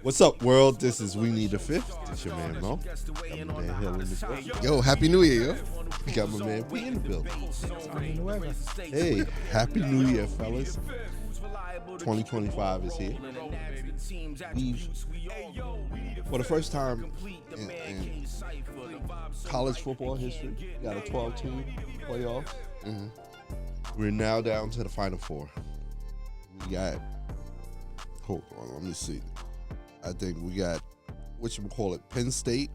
What's up, world? This is We Need a Fifth. It's your man Mo. Got my man Hill in the building. Yo, Happy New Year, yo. We got my man P in the building. Año Nuevo. Hey, Happy New Year, fellas. 2025 is here. We've, for the first time in college football history, we got a 12-team playoff. Mm-hmm. We're now down to the Final Four. We got, hold on, let me see. I think we got, Penn State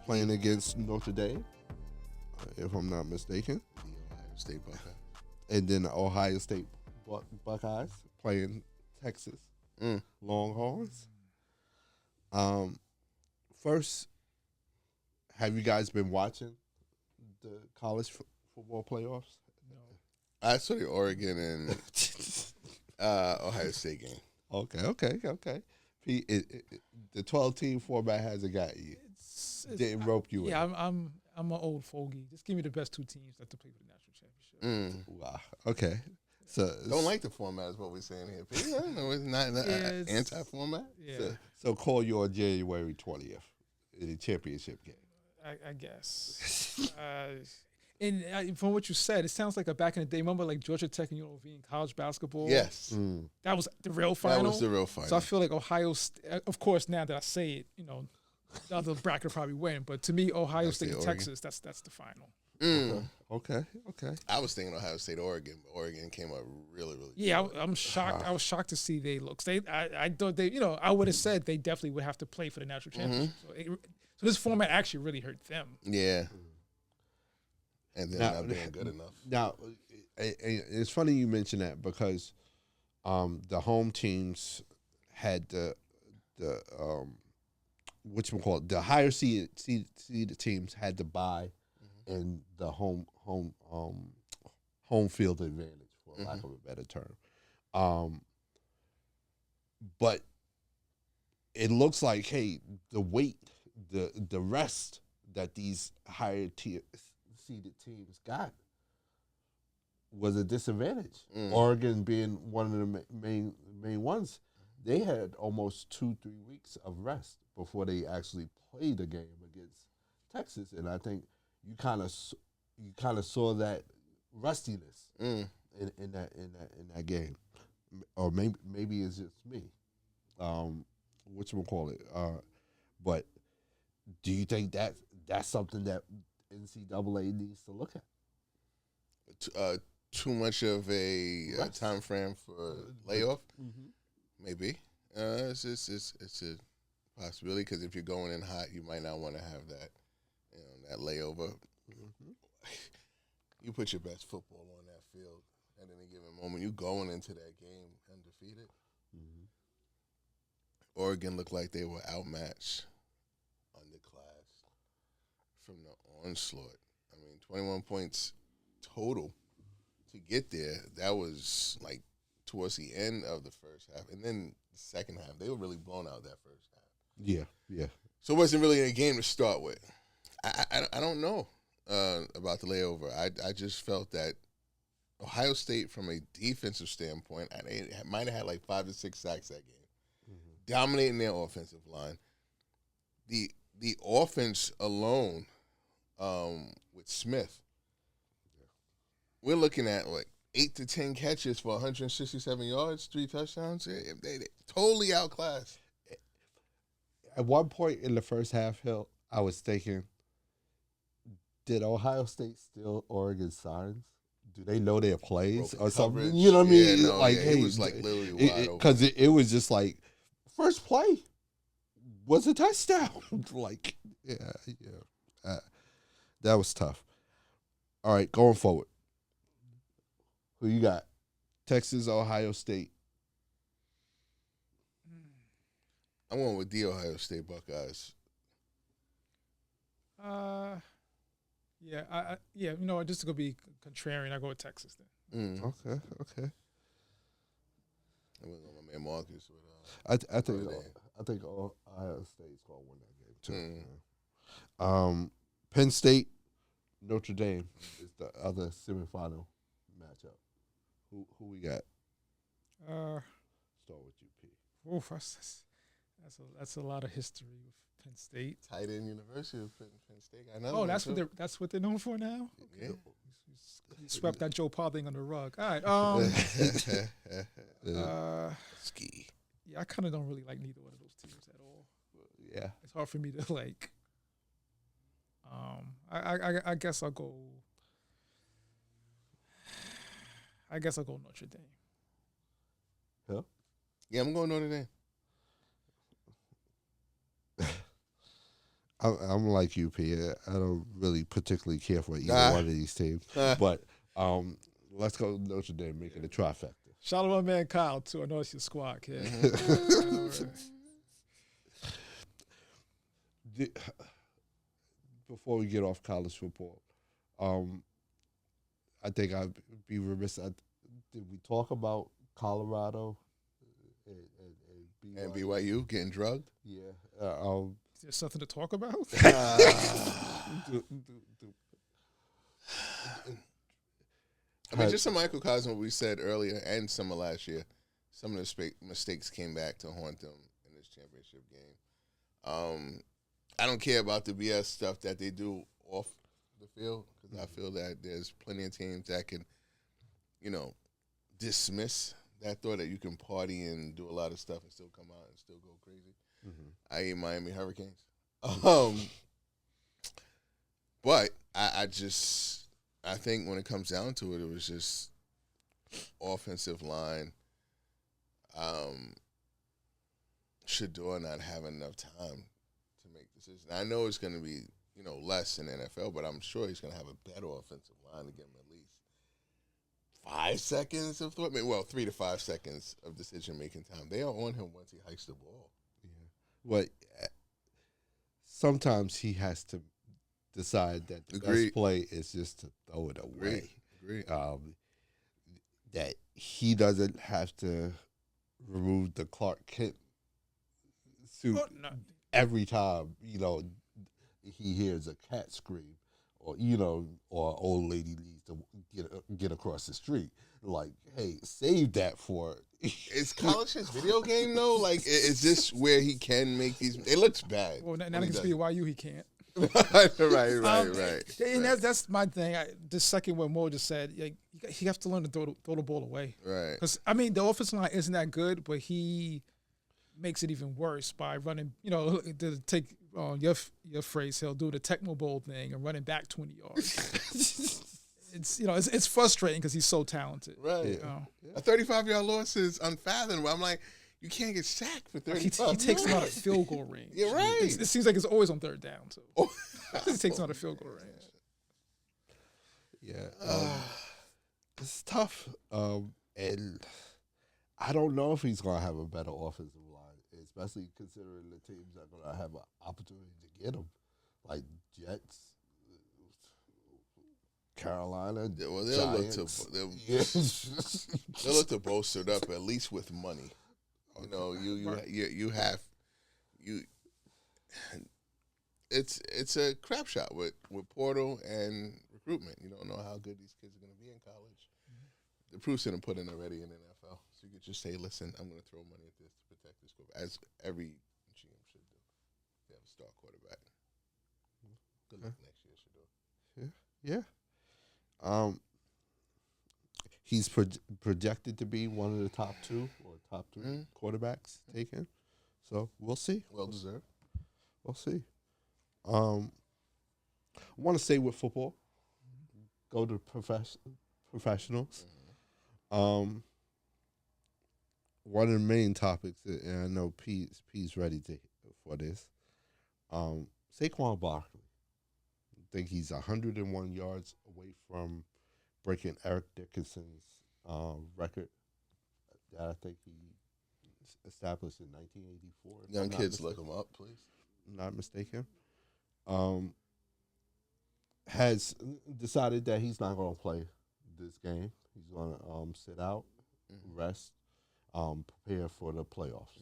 playing against Notre Dame, if I'm not mistaken. The Ohio State Buckeyes. And then the Ohio State Buckeyes playing Texas Longhorns. First, have you guys been watching the college football playoffs? I saw the Oregon and Ohio State game. Okay. The 12-team format hasn't got you. Didn't rope you in. Yeah, I'm an old fogey. Just give me the best two teams that to play for the national championship. Wow. Okay. So Don't like the format is what we're saying here. P. I know it's not Yeah, anti-format. Yeah, so call you on January 20th in the championship game. I guess. And from what you said, it sounds like a back in the day. Remember, like Georgia Tech and UNLV in college basketball. Yes. That was the real final. That was the real final. So I feel like Ohio. Of course, now that I say it, the other bracket probably win. But to me, Ohio State and Oregon. Texas, that's the final. Okay. I was thinking Ohio State, Oregon, but Oregon came out really, really Yeah, good. I'm shocked. I was shocked to see they looks. I thought they, I would have said they definitely would have to play for the national championship. So this format actually really hurt them. Yeah. And they're not doing good enough. Now, it's funny you mention that because the home teams had the higher seeded teams had to bye and the home field advantage, for lack of a better term. But it looks like, hey, the weight, the rest that these higher seeded teams got was a disadvantage. Oregon being one of the main ones, they had almost 2-3 weeks of rest before they actually played the game against Texas, and I think you kind of saw that rustiness in that game, or maybe it's just me. But do you think that's something that NCAA needs to look at? Too much of a time frame for layoff? Maybe. It's a possibility because if you're going in hot, you might not want to have that, that layover. You put your best football on that field at any given moment. You going into that game undefeated. Oregon looked like they were outmatched, underclassed from the onslaught. I mean, 21 points total to get there. That was like towards the end of the first half. And then the second half, they were really blown out that first half. Yeah. So it wasn't really a game to start with. I don't know about the layover. I just felt that Ohio State, from a defensive standpoint, they might have had like 5 to 6 sacks that game. Dominating their offensive line. The offense alone with Smith, we're looking at like 8 to 10 catches for 167 yards, 3 touchdowns. They totally outclassed. At one point in the first half, Hill, I was thinking, did Ohio State steal Oregon's signs? Do they know their plays or something? Coverage. You know what I mean? Yeah, no, like, yeah, hey, it was like literally wide open. because it was just like first play was a touchdown. Like, that was tough. All right, going forward, who you got? Texas, Ohio State. I went with the Ohio State Buckeyes. Just to go be contrarian, I go with Texas then. Okay. I went with my man Marcus. I think Ohio State's gonna win that game too. Penn State, Notre Dame is the other semifinal matchup. Who we got? Uh, Start with you, P. oof, That's a lot of history with Penn State. Tight end University of Penn State. Oh, that's what they're known for now. Yeah. You swept that Joe Pa thing on the rug. All right. Ski. Yeah, I kind of don't really like neither one of those teams at all. Yeah. It's hard for me to like. I guess I'll go. Notre Dame. Yeah. Yeah, I'm going Notre Dame. I'm like you, P. I don't really particularly care for either one of these teams. But let's go Notre Dame, making a trifecta. Shout out to my man Kyle, too. I know it's your squad, kid. Before we get off college football, I think I'd be remiss. Did we talk about Colorado and BYU getting drugged? Yeah. Is there something to talk about? I mean, just a microcosm of what we said earlier and some of last year. Some of the mistakes came back to haunt them in this championship game. I don't care about the BS stuff that they do off the field because I feel that there's plenty of teams that can, dismiss that thought that you can party and do a lot of stuff and still come out and still go crazy. I.e. Miami Hurricanes. But I think when it comes down to it, it was just offensive line. Shador not having enough time to make decisions. I know it's going to be, less in the NFL, but I'm sure he's going to have a better offensive line to give him at least 5 seconds of thought. Well, 3 to 5 seconds of decision-making time. They are on him once he hikes the ball. Yeah. Well, sometimes he has to decide that the best play is just to throw it away. Agreed. That he doesn't have to remove the Clark Kent suit every time, he hears a cat scream or, or an old lady needs to get across the street. Like, hey, save that for Is college his video game, though? Like, is this where he can make these? It looks bad. Well, now he can be YU, he can't. right. And that's my thing. The second what Mo just said, he has to learn to throw the ball away. Right. Because, the offensive line isn't that good, but he makes it even worse by running, to take your phrase, he'll do the Tecmo Bowl thing and running back 20 yards. It's frustrating because he's so talented. Right. A 35-yard loss is unfathomable. I'm like, you can't get sacked for 35. He takes him out of field goal range. You're right. It seems like it's always on third down, too. He takes him out of field goal range. Yeah. It's tough. And I don't know if he's going to have a better offensive line, especially considering the teams that are going to have an opportunity to get him, like Jets, Carolina. Well, Giants. They'll look to bolster it up at least with money. It's a crap shot with portal and recruitment. You don't know how good these kids are going to be in college. The proof's going to put in already in the NFL. So you could just say, listen, I'm going to throw money at this to protect this quarterback, as every GM should do. They have a star quarterback. Good luck next year, should do. Yeah. He's projected to be one of the top 2 or top 3 quarterbacks taken. So we'll see. Well deserved. We'll see. I want to stay with football. Go to professionals. One of the main topics, and I know P's ready for this. Saquon Barkley. I think he's 101 yards away from breaking Eric Dickerson's record that I think he established in 1984. Young kids, look him up, please. Not mistaken. Has decided that he's not going to play this game. He's going to sit out, rest, prepare for the playoffs.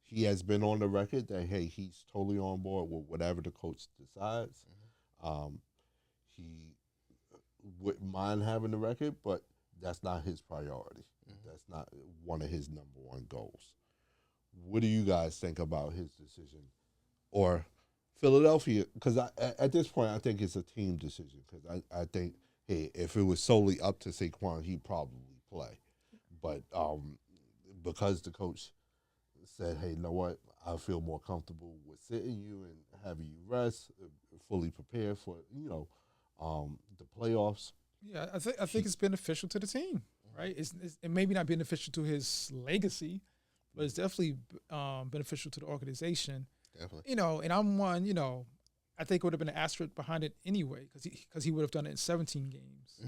He has been on the record that, hey, he's totally on board with whatever the coach decides. He wouldn't mind having the record, but that's not his priority. That's not one of his number one goals. what do you guys think about his decision? Or Philadelphia, because at this point, I think it's a team decision. Because I think, hey, if it was solely up to Saquon, he'd probably play. But because the coach said, hey, you know what, I feel more comfortable with sitting you and having you rest, fully prepared for, the playoffs. Yeah, I think it's beneficial to the team, right? It may be not beneficial to his legacy, but it's definitely beneficial to the organization. Definitely. And I'm one, I think it would have been an asterisk behind it anyway, because he would have done it in 17 games,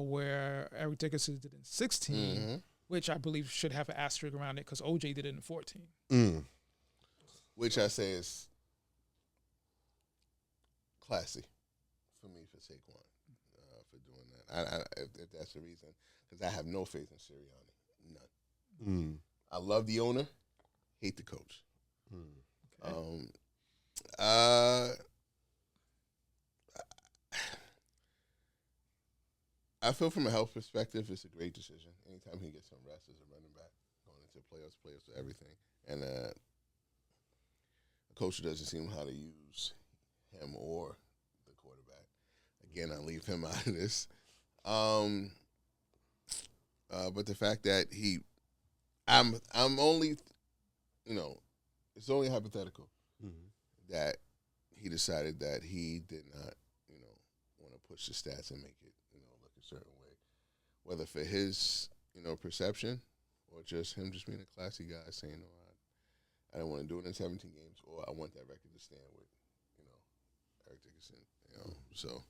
where Eric Dickerson did it in 16, which I believe should have an asterisk around it because OJ did it in 14. Which I say is classy for me for Saquon for doing that. If that's the reason, because I have no faith in Sirianni, none. I love the owner, hate the coach. Okay. I feel from a health perspective, it's a great decision. Anytime he gets some rest as a running back, going into playoffs to everything, and a coach who doesn't seem how to use him or the quarterback. Again, I leave him out of this. But the fact that I'm only, it's only hypothetical that he decided that he did not, want to push the stats and make it, look a certain way, whether for his, perception or just him just being a classy guy saying, no, I don't want to do it in 17 games, or I want that record to stand with, Eric Dickerson. So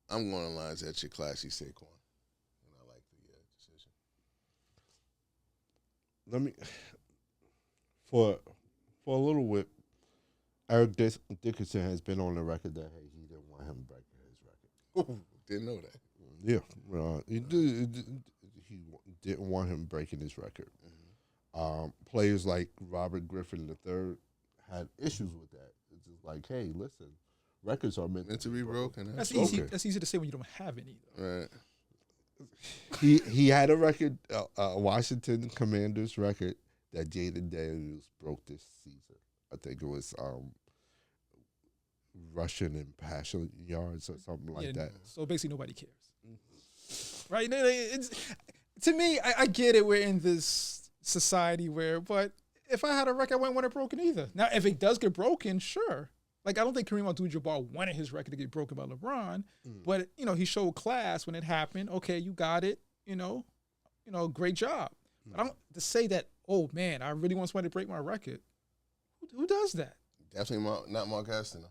I'm going on lines at your classy Saquon, and I like the decision. Let me, for a little whip, Eric Dickerson has been on the record that, hey, he didn't want him breaking his record. Ooh, didn't know that. Yeah, he didn't want him breaking his record. Players like Robert Griffin III had issues with that. It's just like, hey, listen, records are meant to be broken. That's easy. That's easy to say when you don't have any, though. Right. He had a record, Washington Commanders record that Jaden Daniels broke this season. I think it was rushing and passing yards or something like that. So basically, nobody cares, right? To me, I get it. We're in this society but if I had a record, I wouldn't want it broken either. Now, if it does get broken, sure. Like, I don't think Kareem Abdul-Jabbar wanted his record to get broken by LeBron, but, he showed class when it happened. Okay, you got it, great job. But to say that, oh, man, I really want somebody to break my record, who does that? Definitely not Mark Gaston.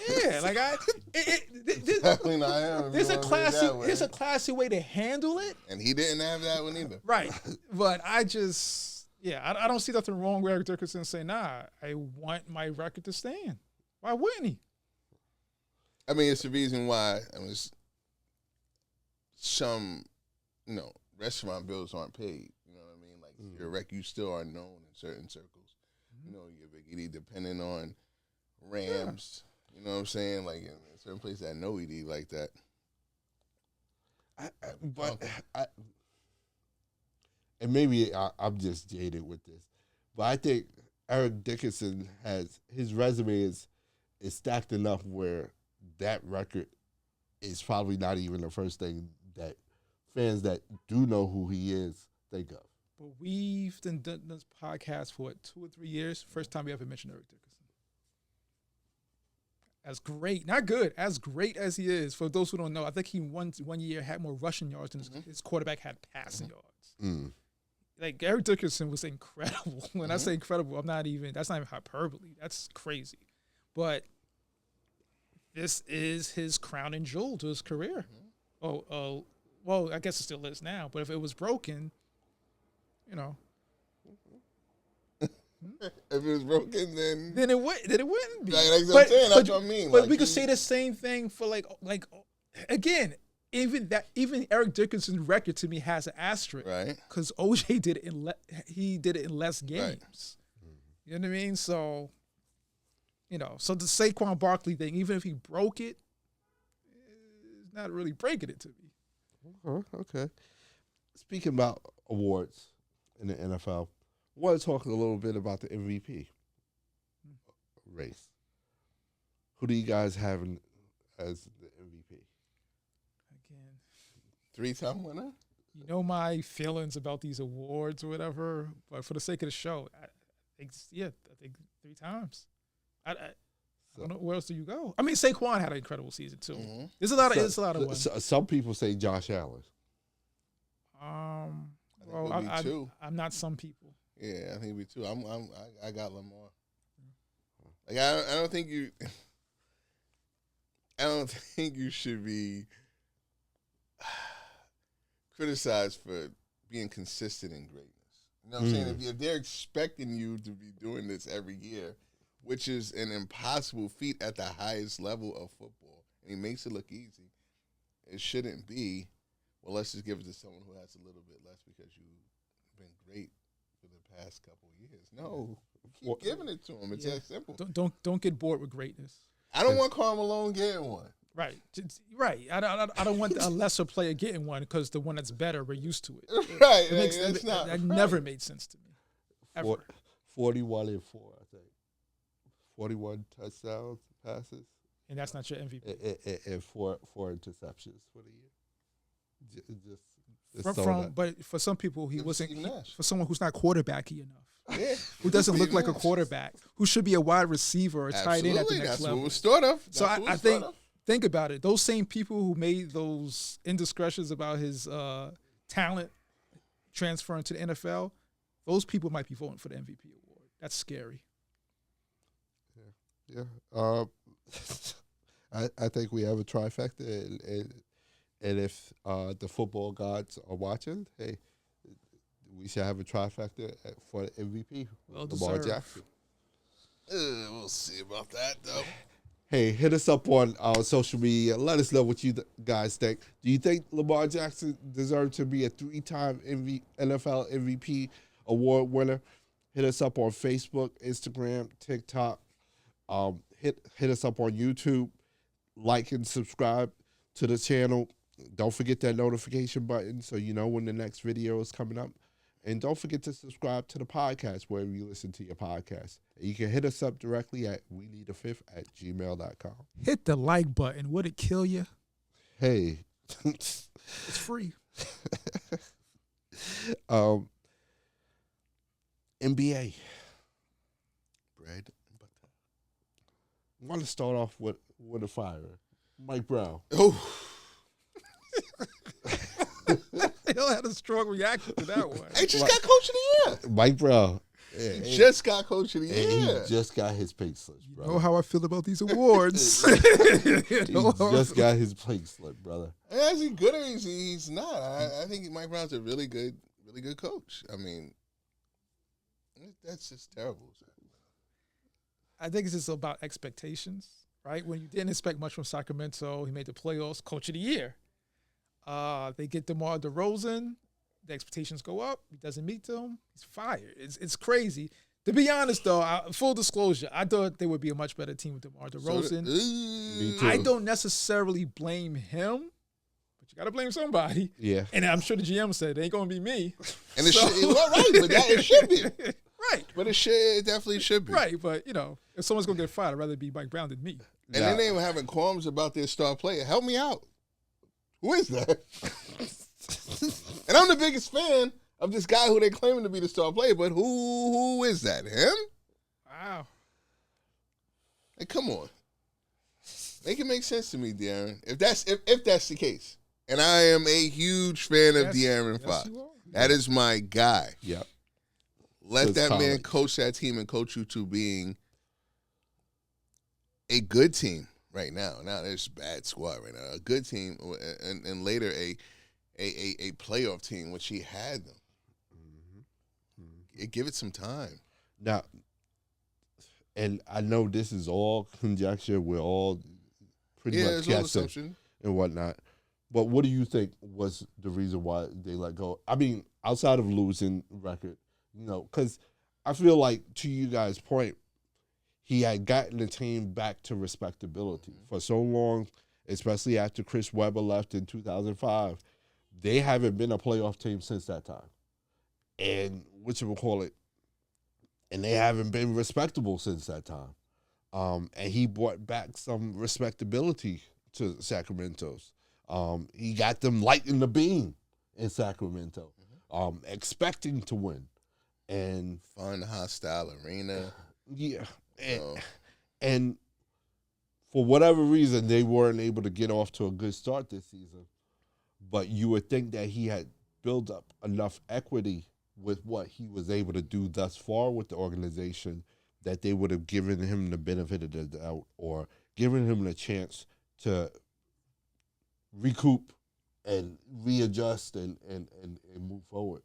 Yeah, like definitely not him. There's a classy way to handle it, and he didn't have that one either. Right, but I don't see nothing wrong with Eric Dickerson saying, nah, I want my record to stand. Why wouldn't he? I mean, it's the reason why. Some, restaurant bills aren't paid. You know what I mean? Like your record, you still are known in certain circles. You're Big Edie, depending on Rams. Yeah. You know what I'm saying? Like in certain places, I know ED like that. And maybe I'm just jaded with this, but I think Eric Dickerson his resume is stacked enough where that record is probably not even the first thing that fans that do know who he is think of. But we've done this podcast for 2 or 3 years. First time we ever mentioned Eric Dickerson. As great, not good, as great as he is, for those who don't know, I think he one year had more rushing yards than his quarterback had passing yards. Like, Eric Dickerson was incredible. When I say incredible, that's not even hyperbole. That's crazy. But this is his crowning jewel to his career. Well, I guess it still is now. But if it was broken, if it was broken, then it wouldn't be. That's what I'm saying. That's what I mean. But we could say the same thing for like again. Even Eric Dickerson's record to me has an asterisk, right? Because OJ did it in less games. Right. You know what I mean? So, so the Saquon Barkley thing, even if he broke it, it's not really breaking it to me. Okay. Speaking about awards in the NFL, want to talk a little bit about the MVP race. Who do you guys have as the MVP? Again, 3-time winner. you know my feelings about these awards or whatever, but for the sake of the show, I think 3 times. I don't know, where else do you go? I mean, Saquon had an incredible season too. Mm-hmm. There's a lot of ones. Some people say Josh Allen. I'm not some people. Yeah, I think we too. I got Lamar. Like I don't think you. I don't think you should be criticized for being consistent in greatness. You know what I'm saying? If they're expecting you to be doing this every year, which is an impossible feat at the highest level of football, and he makes it look easy, it shouldn't be, well, let's just give it to someone who has a little bit less because you've been great for the past couple of years. No, keep giving it to him. It's that simple. Don't get bored with greatness. I don't want Karl Malone getting one. Right, right. I don't want a lesser player getting one because the one that's better, we're used to it. Right, That never made sense to me. Ever. 41 and 4, I think. 41 touchdowns, passes. And that's not your MVP. And four interceptions for the year. But for some people, he wasn't. For someone who's not quarterbacky enough, Yeah. who doesn't look like a quarterback, who should be a wide receiver or tight end at the next That's level. what was thought of. So I think about it. Those same people who made those indiscretions about his talent transferring to the NFL, those people might be voting for the MVP award. That's scary. Yeah. I think we have a trifecta, and if the football gods are watching, hey, we should have a trifecta for the MVP, Lamar Jackson. We'll see about that, though. Hey, hit us up on our social media. Let us know what you guys think. Do you think Lamar Jackson deserves to be a 3-time NFL MVP award winner? Hit us up on Facebook, Instagram, TikTok. Hit us up on YouTube. Like and subscribe to the channel. Don't forget that notification button so you know when the next video is coming up. And don't forget to subscribe to the podcast wherever you listen to your podcast. You can hit us up directly at weneedafifth@gmail.com. Hit the like button. Would it kill you? Hey. It's free. NBA. Bread and butter. I want to start off with a fire. Mike Brown. Oh. He'll have a strong reaction to that one. He just got Coach of the Year. Mike Brown. He just got Coach of the Year. He just got his pink slip, brother. You know how I feel about these awards. He just got his pink slip, brother. Is he good or he's not? I think Mike Brown's a really good coach. I mean, that's just terrible. I think it's just about expectations, right? When you didn't expect much from Sacramento, he made the playoffs, Coach of the Year. They get DeMar DeRozan. The expectations go up. He doesn't meet them. He's fired. It's crazy. To be honest, though, full disclosure, I thought they would be a much better team with DeMar DeRozan. Me too. I don't necessarily blame him, but you got to blame somebody. Yeah. And I'm sure the GM said, it ain't going to be me. And it should be. Right. But it definitely should be. Right, but, if someone's going to get fired, I'd rather it be Mike Brown than me. And then they were having qualms about their star player. Help me out. Who is that? And I'm the biggest fan of this guy who they claiming to be the star player, but who is that? Him? Wow. Hey, come on. Make it make sense to me, De'Aaron. If that's the case. And I am a huge fan of De'Aaron Fox. That is my guy. Yep. Let that man coach that team and coach you to being a good team right now. Now there's a bad squad right now. A good team, and later a playoff team, which he had them. Give it some time. Now, and I know this is all conjecture. We're all pretty much guessing and whatnot. But what do you think was the reason why they let go? I mean, outside of losing record, because I feel like, to you guys' point, he had gotten the team back to respectability for so long, especially after Chris Webber left in 2005. They haven't been a playoff team since that time. And whatchamacallit, and they haven't been respectable since that time. And he brought back some respectability to Sacramento's. He got them lighting the beam in Sacramento, expecting to win. And fun, hostile arena. Yeah. And for whatever reason, they weren't able to get off to a good start this season. But you would think that he had built up enough equity with what he was able to do thus far with the organization that they would have given him the benefit of the doubt or given him the chance to recoup and readjust and move forward.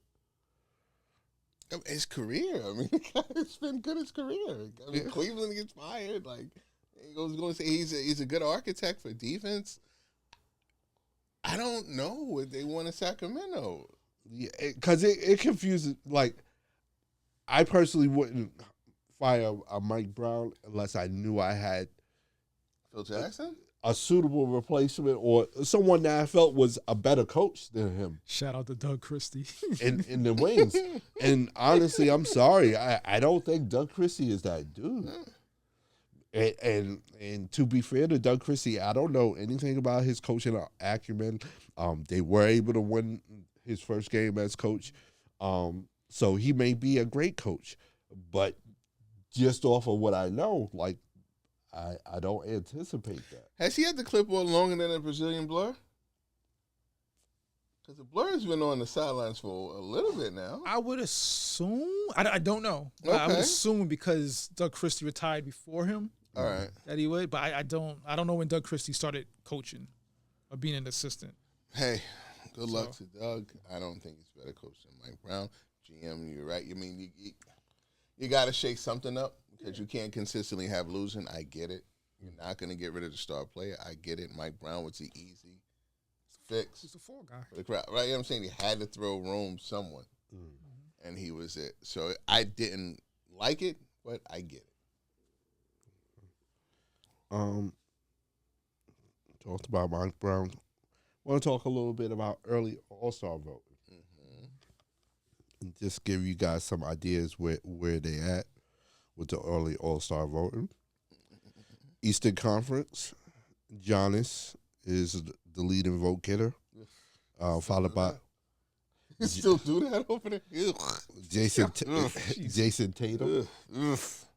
His career, I mean, it's been good his career. I mean, Cleveland gets fired. Like, he goes going to say he's a good architect for defense. I don't know what they want in Sacramento. Yeah, because it confuses. Like, I personally wouldn't fire a Mike Brown unless I knew I had Phil Jackson, a suitable replacement or someone that I felt was a better coach than him. Shout out to Doug Christie in the wings. And honestly, I'm sorry, I don't think Doug Christie is that dude. And to be fair to Doug Christie, I don't know anything about his coaching acumen. They were able to win his first game as coach, so he may be a great coach. But just off of what I know, like, I don't anticipate that. Has he had the clipboard longer than a Brazilian Blur? Because the Blur's been on the sidelines for a little bit now. I would assume. I don't know. Okay. I would assume because Doug Christie retired before him. All right. That he would, but I don't know when Doug Christie started coaching or being an assistant. Hey, good luck to Doug. I don't think he's a better coach than Mike Brown. GM, you're right. I mean, you got to shake something up because you can't consistently have losing. I get it. You're not going to get rid of the star player. I get it. Mike Brown was the easy fix. He's the fall guy. For the crowd, right? You know what I'm saying? He had to throw Rome someone, and he was it. So I didn't like it, but I get it. Talked about Mike Brown. Want to talk a little bit about early All-Star voting. And just give you guys some ideas where they at with the early All-Star voting. Eastern Conference, Giannis is the leading vote getter, followed by... You still do that over there? Jason Tatum.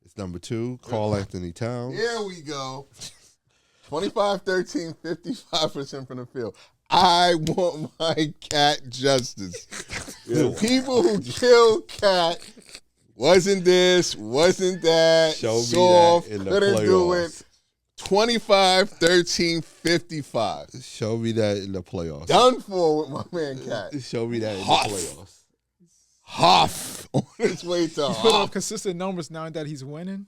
It's number 2. Karl Anthony Towns. Here we go. 25, 13, 55% from the field. I want my cat justice. The people who killed Cat wasn't this, wasn't that. Show soft, me that in the couldn't playoffs. do it. 25, 13, 55. Show me that in the playoffs. Done for with my man Cat. Show me that in the playoffs. Huff on his way to He's put up consistent numbers now that he's winning.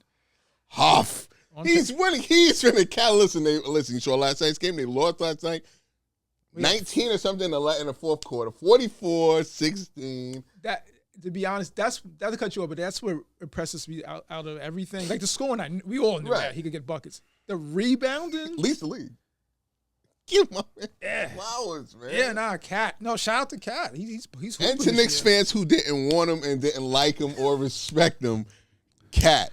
Huff. He's winning. He's winning. Cat, listen, you saw last night's game. They lost last night. 19 or something in the fourth quarter. 44-16. That, to be honest, that's to cut you off, but that's what impresses me out of everything. Like the scoring, we all knew that he could get buckets. The rebounding, leads the league. Give my man flowers, man. Yeah, Cat. No, shout out to Cat. He's and to Knicks fans who didn't want him and didn't like him or respect him, Cat.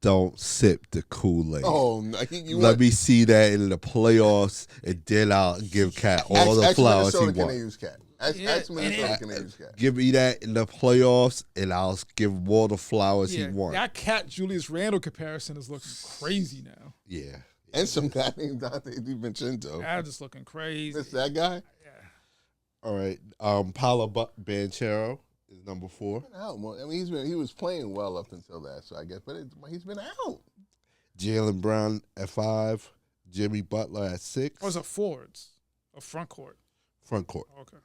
Don't sip the Kool-Aid. Oh, no. Let me see that in the playoffs, and then I'll give Cat all the flowers he wants. Can they use Cat? Ask Minnesota, can they use Cat? Give me that in the playoffs, and I'll give him all the flowers he wants. That Cat Julius Randle comparison is looking crazy now. Yeah. And some guy named Dante DiVincenzo. That's just looking crazy. That's that guy? Yeah. All right. Paolo Banchero is number 4. I mean, he was playing well up until that, so I guess, but he's been out. Jaylen Brown at 5. Jimmy Butler at 6. Or is it forwards? Or front court? Front court. Okay.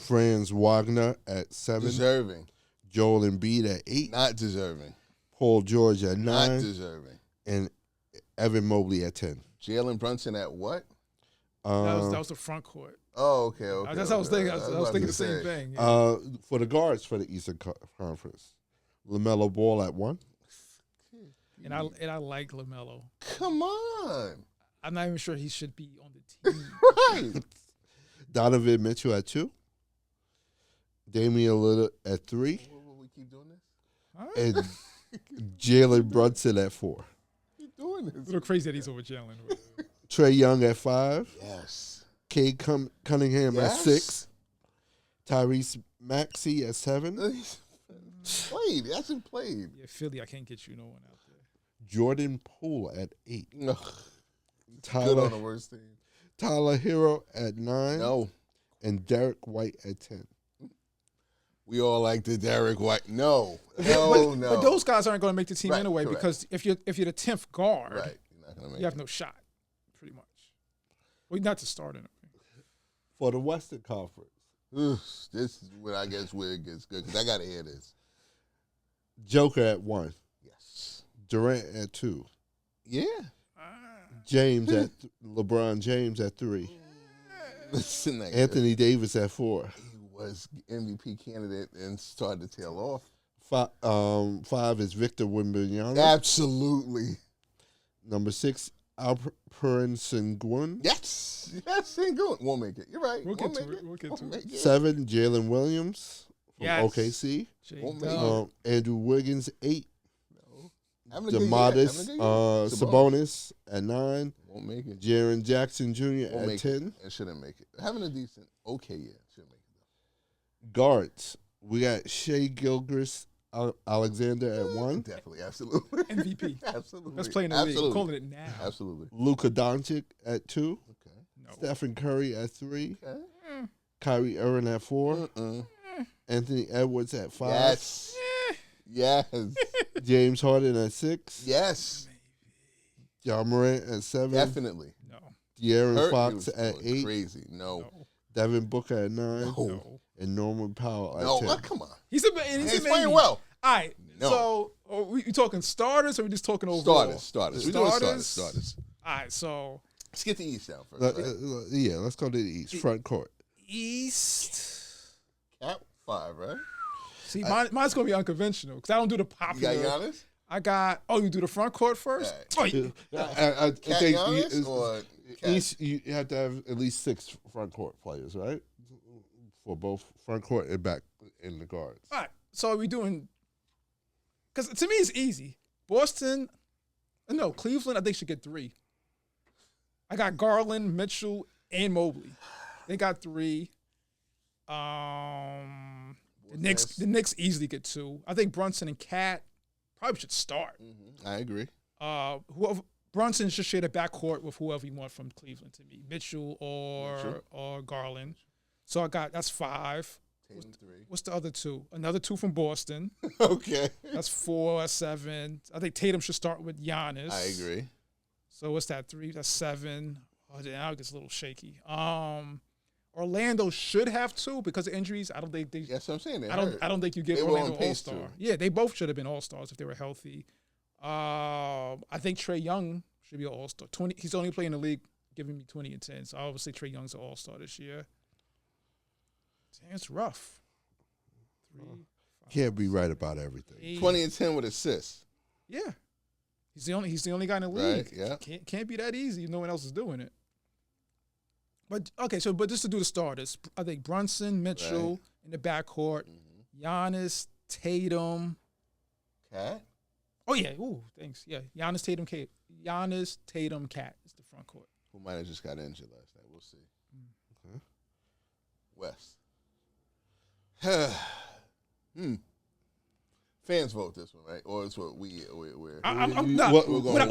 Franz Wagner at 7. Deserving. Joel Embiid at 8. Not deserving. Paul George at 9. Not deserving. And Evan Mobley at 10. Jalen Brunson at what? That was the front court. Oh, okay. That's what I was thinking. I was thinking the same thing. Yeah. For the guards for the Eastern Conference, LaMelo Ball at 1. And I like LaMelo. Come on. I'm not even sure he should be on the team. Right. Donovan Mitchell at 2. Damian Lillard at 3. Will we keep doing this? and Jalen Brunson at 4. You doing this? It's a little crazy that he's over Jalen. Trey Young at 5. Yes. Cade Cunningham at Yes. 6. Tyrese Maxey at 7. Played. He hasn't played. Yeah, Philly, I can't get you no one out there. Jordan Poole at 8. Ugh. Good on the Tyler, worst team. Tyler Hero at 9. No. And Derek White at 10. We all like the Derek White. No. But No. those guys aren't going to make the team Right, anyway correct. because if you're the 10th guard, Right. You're not going to make you have it. no shot, pretty much. Well, not to start in it. For the Western Conference, Ugh, this is when I guess where it gets good because I got to hear this. Joker at 1. Yes. Durant at 2. Yeah. James at LeBron James at 3. Listen, that Anthony Davis at 4. he was MVP candidate and started to tail off. 5 is Victor Wembanyama. Absolutely. Number 6, Alperen Sengun. Yes. Yes, ain't good. Won't make it. You're right. We'll Won't get to make it. We'll get Won't to make it. 7, Jalen Williams from Yes. OKC. Won't J-Dub. make Andrew Wiggins 8. Having a good year. Demotis Having a good year. Sabonis at 9. Won't make it. Jaren Jackson Jr. Won't at make 10. it. Shouldn't make it. Having a decent, okay year. Shouldn't make it. Guards, we got Shea Gilgeous Alexander at 1. Definitely. Absolutely. MVP. Absolutely. Let's play in the league. Absolutely. I'm calling it now. Absolutely. Luka Doncic at 2. Okay. No. Stephen Curry at 3. Okay. Kyrie Irving at 4. Anthony Edwards at 5. Yes. Yes. James Harden at 6. Yes. John Morant at 7. Definitely. No. De'Aaron Hurt, he Fox was at going 8. Crazy. No. No. Devin Booker at 9. No. No. And Norman Powell at No. 10. Oh, come on. He's He's a playing maybe. well. All right. No. So are we talking starters or are we just talking overall? Starters. We're doing starters. All right. So Let's get the East down first. Let- Right? yeah, let's go to the East. Front court. East. Cap 5, right? See, mine's going to be unconventional because I don't do the You popular. got Giannis? I got. Oh, you do the front court first? Right. Oh, I Cat think Giannis or Cat? East, you have to have at least 6 front court players, right? For both front court and back in the guards. all right. So are we doing? Because to me it's easy. Boston, no, Cleveland. I think should get 3. I got Garland, Mitchell, and Mobley. They got 3. The Knicks easily get 2. I think Brunson and Cat probably should start. I agree. Whoever Brunson should share the backcourt with whoever you want from Cleveland to me, Mitchell or Garland. So that's 5. Tatum 3. What's the other 2? Another 2 from Boston. Okay. That's 4. That's 7. I think Tatum should start with Giannis. I agree. So what's that? 3? That's 7. Oh, now it gets a little shaky. Orlando should have 2 because of injuries. I don't think they. That's what I'm saying. I don't think you give They were Orlando on pace All-Star. to. Yeah, they both should have been All-Stars if they were healthy. I think Trey Young should be an All-Star. 20. He's only playing the league, giving me 20 and 10. So I would say Trey Young's an All-Star this year. Dang, it's rough. 3, 5, Can't be right about everything. 8. 20 and 10 with assists. Yeah, he's the only guy in the league. Right, yeah. Can't be that easy. No one else is doing it. But okay, but just to do the starters, I think Brunson, Mitchell in the backcourt, Giannis, Tatum. Cat? Oh yeah, ooh, thanks. Yeah, Giannis, Tatum, Cat is the front court. Who might have just got injured last night. We'll see. Okay. West. Fans vote this one, right? Or it's what we're I'm not.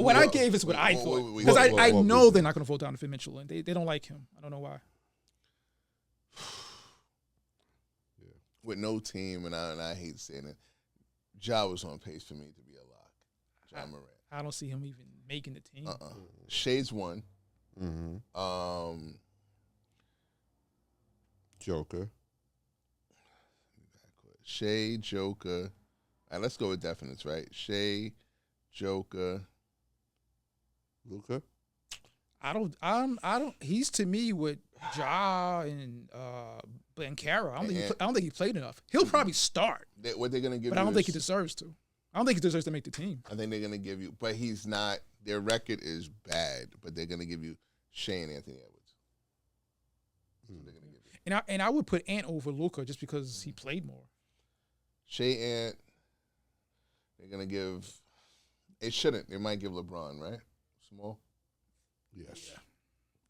What I gave is what I thought because I know they're not going to vote Donovan Mitchell, and they don't like him. I don't know why. with no team, and I hate saying it, Ja was on pace for me to be a lock. Ja Morant. I don't see him even making the team. Shay's one. Joker. Shay, Joker. All right, let's go with definites, right? Shay, Joker. Luka. I don't. He's to me with Ja and Bankara. I don't think he played enough. He'll probably start, What they're gonna give but you? I don't think he deserves to. I don't think he deserves to make the team. I think they're gonna give you, but he's not. Their record is bad, but they're gonna give you Shay and Anthony Edwards. That's what they're gonna give you. And I would put Ant over Luka just because he played more. Shay, Ant. They're gonna give. It shouldn't. They might give LeBron, right? Small. Yes,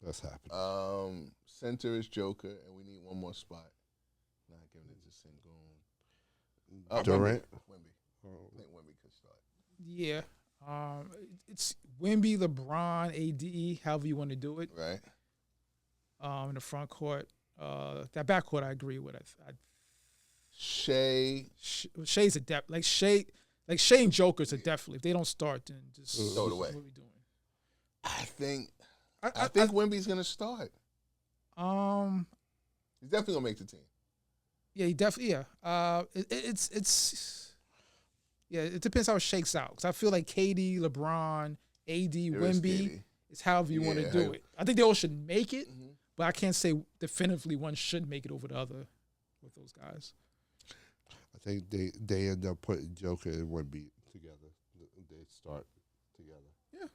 that's happening. Center is Joker, and we need one more spot. Not giving it to Sengun. Durant. Wemby. I think Wemby could start. Yeah. It's Wemby, LeBron, AD, however you want to do it. Right. In the front court. That back court, I agree with. Shay's a depth. Like Shay and Joker's a definitely. If they don't start, then just throw it away. What are we doing? I think Wemby's gonna start. He's definitely gonna make the team. Yeah, he definitely. Yeah. It depends how it shakes out. Because I feel like KD, LeBron, AD, Wemby is however you want to do it. I think they all should make it, but I can't say definitively one should make it over the other with those guys. I think they end up putting Joker and Wemby together. They start together. Yeah.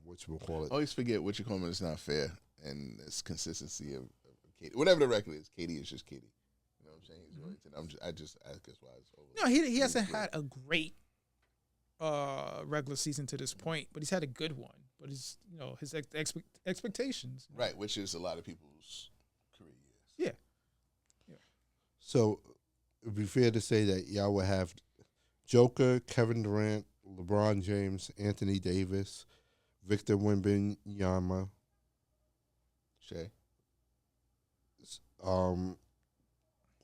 Which we'll call it. I always forget what you call it is not fair, and it's consistency of KD. Whatever the record is, KD is just KD. You know what I'm saying? He's Wellington. I guess why it's over. No, he hasn't had a great regular season to this point, but he's had a good one. But his expectations. Right, which is a lot of people's career years. Yeah. So it'd be fair to say that y'all would have Joker, Kevin Durant, LeBron James, Anthony Davis, Victor Wembanyama, Shea.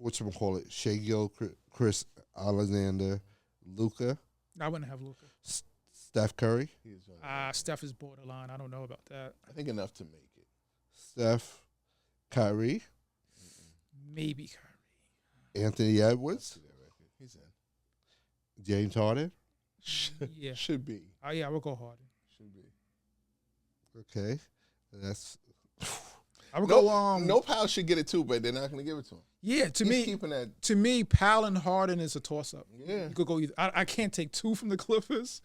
Whatchamacallit, Shea Gill, Chris Alexander, Luka. I wouldn't have Luka. Steph Curry. Steph is borderline. I don't know about that. I think enough to make it. Steph, Kyrie. Maybe Kyrie. Anthony Edwards. He's in. James Harden. Yeah. Should be. I would go Harden. Should be. Okay. That's I would go no Powell should get it too, but they're not going to give it to him. Yeah, to me, Powell and Harden is a toss up. Yeah. You could go either. I can't take two from the Clippers.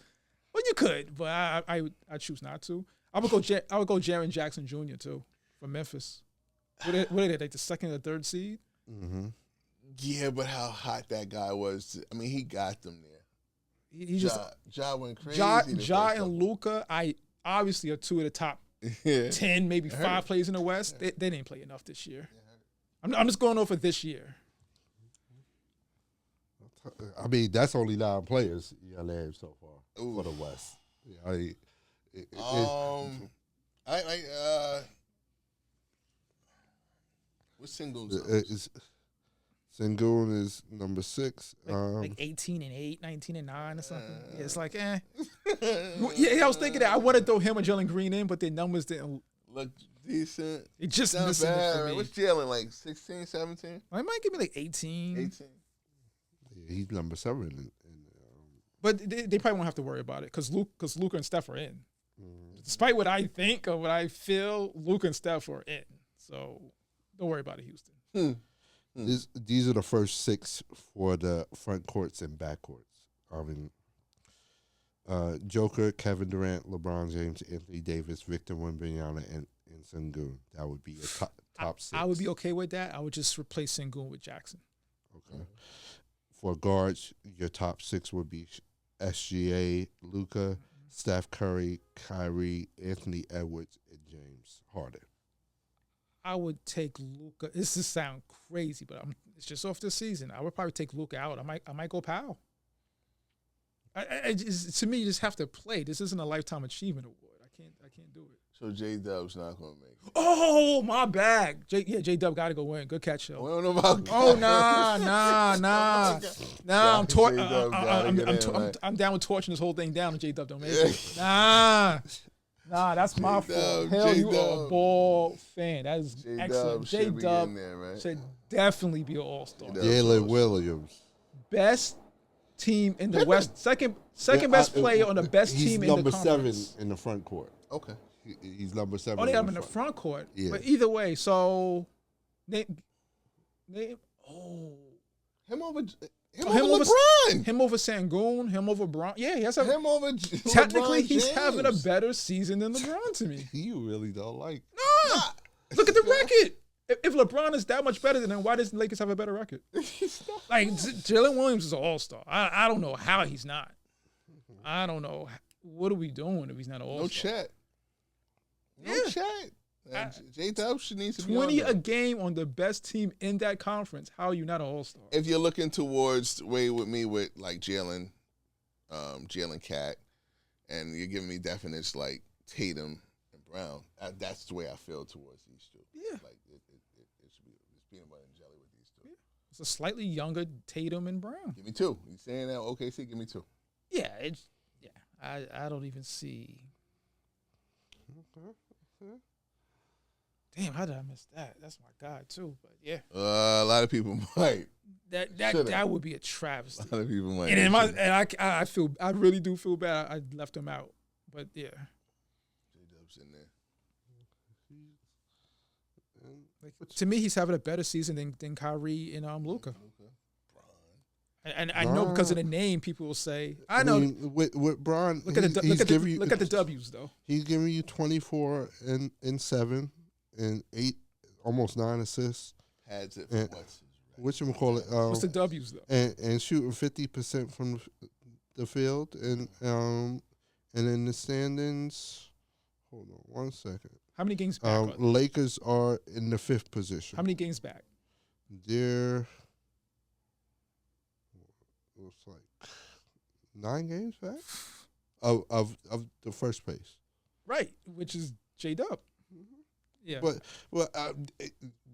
Well, you could, but I choose not to. I would go Jaren Jackson Jr. too from Memphis. What are they, like the second or third seed? mm-hmm. Yeah, but how hot that guy was. I mean, he got them there. He just Ja went crazy. Ja and Luka, I obviously are two of the top 10, maybe 5 players in the West. They didn't play enough this year. I'm just going over this year. I mean, that's only 9 players y'all named so far for the West. What's Sengun's? Sengun is number 6. Like 18-8, 19-9 or something. Yeah, it's like, Yeah, I was thinking that. I wanted to throw him and Jalen Green in, but their numbers didn't look decent. It just not missing bad. it for me. What's Jalen, like 16, 17? I might give me like 18. 18. Yeah, he's number 7. But they probably won't have to worry about it because Luka and Steph are in. Despite what I think or what I feel, Luka and Steph are in. So don't worry about it, Houston. These are the first 6 for the front courts and back courts. I mean, Joker, Kevin Durant, LeBron James, Anthony Davis, Victor Wembanyama, and Sengun. That would be a top 6. I would be okay with that. I would just replace Sengun with Jackson. Okay. For guards, your top 6 would be SGA, Luka, Steph Curry, Kyrie, Anthony Edwards, and James Harden. I would take Luka. This just sound crazy, but it's just off the season. I would probably take Luka out. I might go Powell. To me, you just have to play. This isn't a lifetime achievement award. I can't do it. So J-Dub's not going to make it. Oh, my bag. J-Dub got to go win. Good catch, though. We don't know about I'm down with torching this whole thing down and J-Dub don't make it. Nah, that's my fault. Hell, you are a ball fan. That is excellent. J-Dub should definitely be an all-star. Jalen Williams. Best team in the West. Second best player on the best team in the conference. He's number 7 in the front court. Okay. He's number 7. Oh, they have him in the front court. Yeah. But either way, so him over LeBron. Him over Sengun. Him over Bron. Yeah, he has him over. Technically, LeBron he's James. having a better season than LeBron to me. You really don't like. Nah. Look at the record. If LeBron is that much better, then why does the Lakers have a better record? Like, Jalen Williams is an all-star. I don't know how he's not. I don't know. What are we doing if he's not an all-star? No Chet. No Yeah. Chet. J-Dub needs to be 20 on a there. game on the best team in that conference. How are you not an all-star? If you're looking towards way with me with like Jalen Cat, and you're giving me definites like Tatum and Brown, that's the way I feel towards these two. Yeah. Like it should be it's peanut butter and jelly with these two. It's a slightly younger Tatum and Brown. Give me two. You saying that? OKC, give me two. Yeah, I don't even see. Damn, how did I miss that? That's my guy too. But yeah, A lot of people might. that would be a travesty. A lot of people might. I really do feel bad. I left him out. But yeah, J-Dub's in there. to me, he's having a better season than Kyrie and Luka. And I know because of the name, people will say. I know. mean, with Bron, Look at the W's though. He's giving you 24 and 7 and 8, almost 9 assists. Pads it And- for Which you call it? What's the W's though? And shooting 50% from the field, and in the standings. Hold on 1 second. How many games back? are they? Lakers are in the 5th position. How many games back? They're it's like 9 games back of the first place. Right, which is J-Dub. Yeah.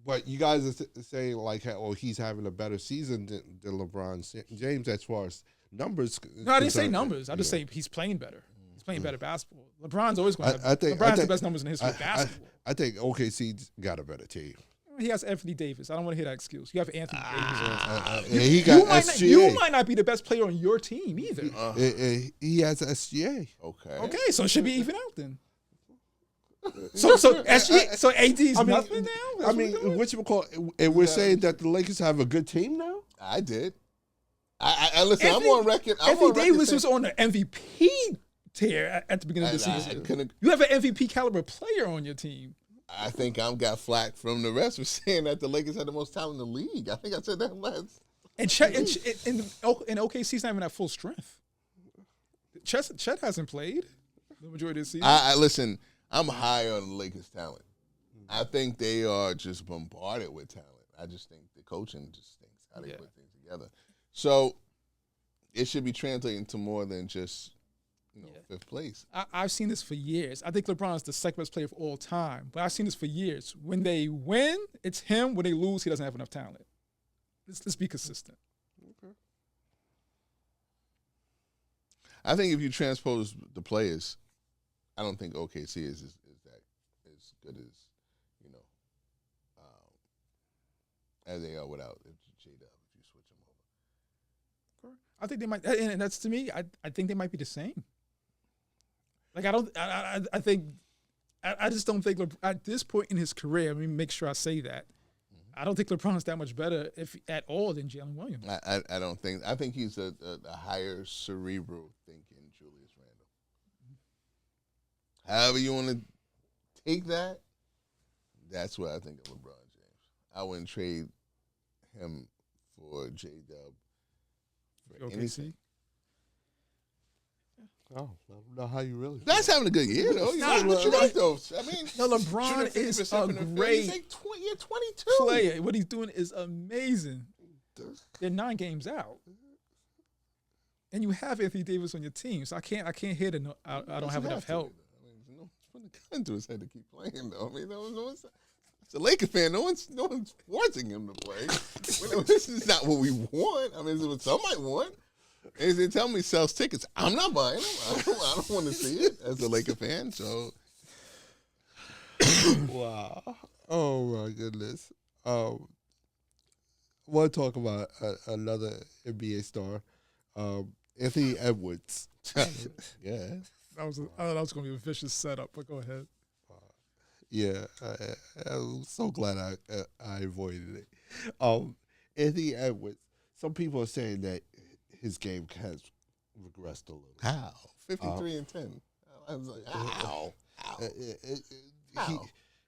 But you guys are saying like, oh, he's having a better season than LeBron James as far as numbers. No, I didn't say concerned. numbers. I just say he's playing better. He's playing better basketball. LeBron's always going to I have think- LeBron has the best numbers in the history of I basketball. think OKC's got a better team. He has Anthony Davis. I don't want to hear that excuse. You have Anthony Davis. And he got SGA. You might not be the best player on your team either. He has SGA. Okay. Okay, so it should be even out then. So SGA, so AD's nothing now. That's I mean, what you call? And we're saying that the Lakers have a good team now. I did. I listen. Anthony- I'm on record. Anthony Davis was on the MVP tier at the beginning of the season. You have an MVP caliber player on your team. I think I got flack from the rest for saying that the Lakers had the most talent in the league. I think I said that last. And OKC's not even at full strength. Chet hasn't played the majority of the season. I listen. I'm high on the Lakers' talent. I think they are just bombarded with talent. I just think the coaching just stinks how they put things together. So it should be translating to more than just 5th place. I've seen this for years. I think LeBron's the second best player of all time, but I've seen this for years. When they win, it's him. When they lose, he doesn't have enough talent. Let's be consistent. Okay. I think if you transpose the players, I don't think OKC is that as good as as they are without J-Dub. If you switch them over, I think they might, and that's to me. I think they might be the same. Like I think I just don't think at this point in his career. I mean, make sure I say that. I don't think LeBron's that much better, if at all, than Jalen Williams. I don't think. I think he's a higher cerebral thinking Julius Randle. However you want to take that, that's what I think of LeBron James. I wouldn't trade him for J-Dub for anything. Oh, I don't know how you really. That's having a good year, though. You're right, though. I mean, No, LeBron is a great He's like 22 player. What he's doing is amazing. They're 9 games out, and you have Anthony Davis on your team, so I can't hear the I don't have enough help. I mean, no one's putting a gun to his head to keep playing, though. I mean, no one's. It's a Laker fan. No one's forcing him to play. This is not what we want. I mean, this is what some might want. If they tell me sells tickets, I'm not buying them. I don't want to see it as a Laker fan. So, Wow. Oh my goodness. Want to talk about another NBA star, Anthony Edwards. yeah. That was going to be a vicious setup, but go ahead. Yeah, I'm so glad I avoided it. Anthony Edwards. Some people are saying that his game has regressed a little. How? 53 and 10. I was like, how?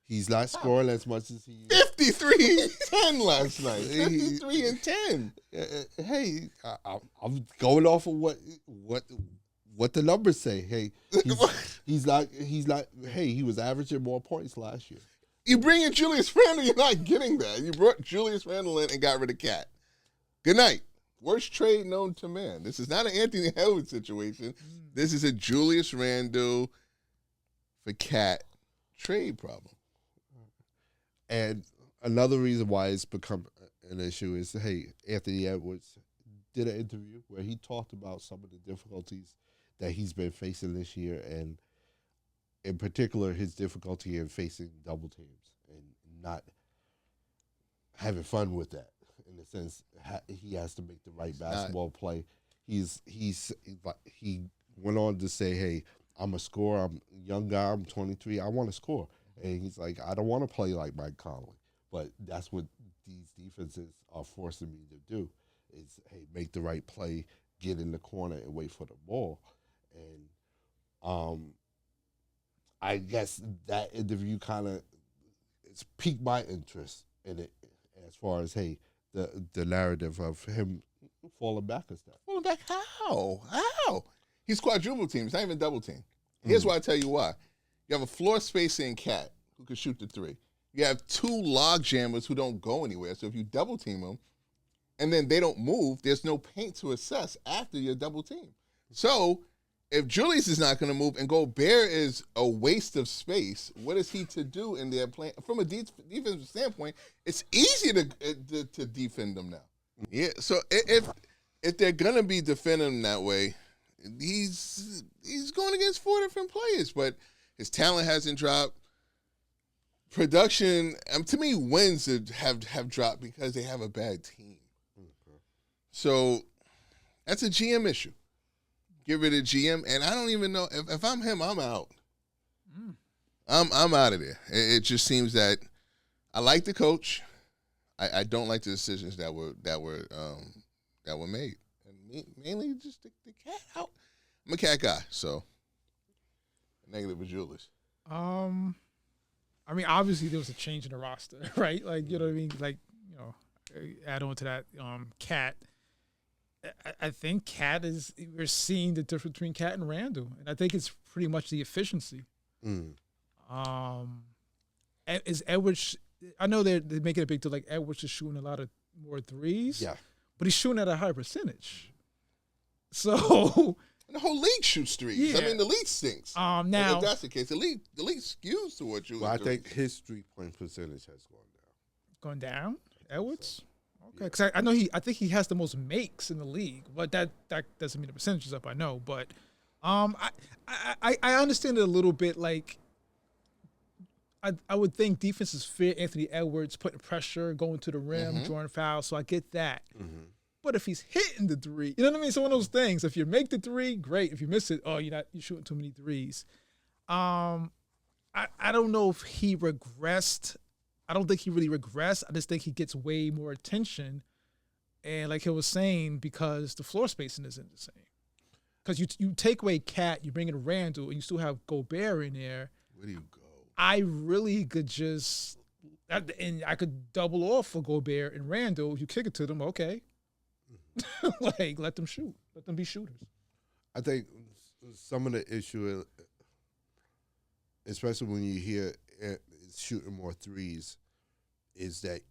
He's not scoring as much as he 53-10 last night. 53-10. Hey, I'm going off of what the numbers say. Hey, he's not. Hey, he was averaging more points last year. You bring in Julius Randle, you're not getting that. You brought Julius Randle in and got rid of Cat. Good night. Worst trade known to man. This is not an Anthony Edwards situation. This is a Julius Randle for Cat trade problem. And another reason why it's become an issue is, hey, Anthony Edwards did an interview where he talked about some of the difficulties that he's been facing this year, and in particular, his difficulty in facing double teams and not having fun with that. In the sense, he has to make the right basketball play. He went on to say, hey, I'm a scorer. I'm a young guy. I'm 23. I want to score. And he's like, I don't want to play like Mike Conley. But that's what these defenses are forcing me to do is, hey, make the right play, get in the corner, and wait for the ball. And I guess that interview kind of piqued my interest in it as far as, hey, the narrative of him falling back and stuff. Falling back how? How? He's quadruple team. He's not even double team. Here's why I tell you why. You have a floor spacing Cat who can shoot the three. You have two log jammers who don't go anywhere. So if you double team them and then they don't move, there's no paint to assess after your double team. So if Julius is not going to move and Gobert is a waste of space, what is he to do in their plan? From a defensive standpoint, it's easy to defend them now. Yeah. So if they're going to be defending him that way, he's going against four different players, but his talent hasn't dropped. Production, to me, wins have dropped because they have a bad team. Okay. So that's a GM issue. Get rid of GM, and I don't even know if I'm him, I'm out. I'm out of there. It just seems that I like the coach. I don't like the decisions that were made, and mainly just the Cat out. I'm a Cat guy, so negative with Julius. I mean, obviously there was a change in the roster, right? Like, you know what I mean? Like, you know, add on to that, Cat. I think we're seeing the difference between Cat and Randle, and I think it's pretty much the efficiency. Is Edwards? I know they're making a big deal. Like Edwards is shooting a lot of more threes, but he's shooting at a high percentage. So the whole league shoots threes. Yeah. I mean, the league stinks. Now, if that's the case, the league skews to what you. Well, I think his 3-point percentage has gone down. Gone down, Edwards. Okay, because I think he has the most makes in the league, but that doesn't mean the percentage is up. I know, but I understand it a little bit. Like I would think defenses fear Anthony Edwards putting pressure, going to the rim, drawing fouls. So I get that. But if he's hitting the three, you know what I mean? So one of those things. If you make the three, great. If you miss it, you're shooting too many threes. I don't know if he regressed. I don't think he really regressed. I just think he gets way more attention. And like he was saying, because the floor spacing isn't the same. Because you take away Cat, you bring in Randle, and you still have Gobert in there. Where do you go? I really could just – and I could double off for Gobert and Randle. You kick it to them, okay. Like, let them shoot. Let them be shooters. I think some of the issue, especially when you hear shooting more threes, is that